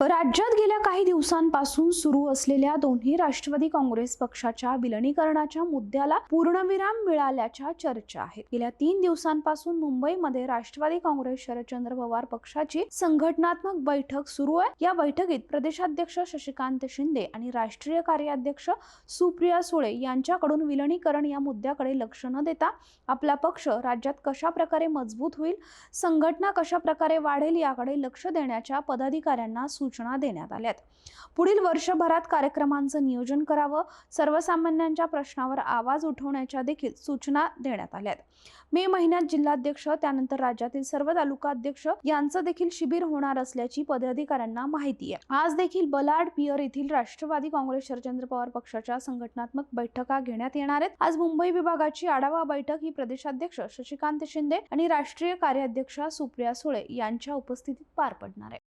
राज्यात गेल्या काही दिवसांपासून सुरू असलेल्या दोन्ही राष्ट्रवादी काँग्रेस पक्षाच्या विलिनीकरणाच्या मुद्द्याला पूर्णविराम मिळाल्याच्या चर्चा आहेत। गेल्या 3 दिवसांपासून मुंबईमध्ये राष्ट्रवादी काँग्रेस शरदचंद्र पवार पक्षाची संघटनात्मक बैठक सुरू आहे। या बैठकीत प्रदेशाध्यक्ष शशिकांत शिंदे आणि राष्ट्रीय कार्याध्यक्ष सुप्रिया सुळे यांच्याकडून विलिनीकरण या मुद्द्याकडे लक्ष न देता आपला पक्ष राज्यात कशा प्रकारे मजबूत होईल, संघटना कशा प्रकारे वाढेल याकडे लक्ष देण्याच्या पदाधिकाऱ्यांना सूचना देण्यात आल्यात। पुढील वर्षभरात कार्यक्रमांचं नियोजन करावं, सर्वसामान्यांच्या प्रश्नावर आवाज उठवण्याच्या देखील सूचना देण्यात आल्यात। मे महिन्यात जिल्हाध्यक्ष त्यानंतर राज्यातील सर्व तालुका अध्यक्ष यांचं देखील शिबिर होणार असल्याची पदाधिकाऱ्यांना माहिती आहे। आज देखील बलाड पियर येथील राष्ट्रवादी काँग्रेस शरदचंद्र पवार पक्षाच्या संघटनात्मक बैठका घेण्यात येणार आहेत। आज मुंबई विभागाची आढावा बैठक ही प्रदेशाध्यक्ष शशिकांत शिंदे आणि राष्ट्रीय कार्याध्यक्ष सुप्रिया सुळे यांच्या उपस्थितीत पार पडणार आहे।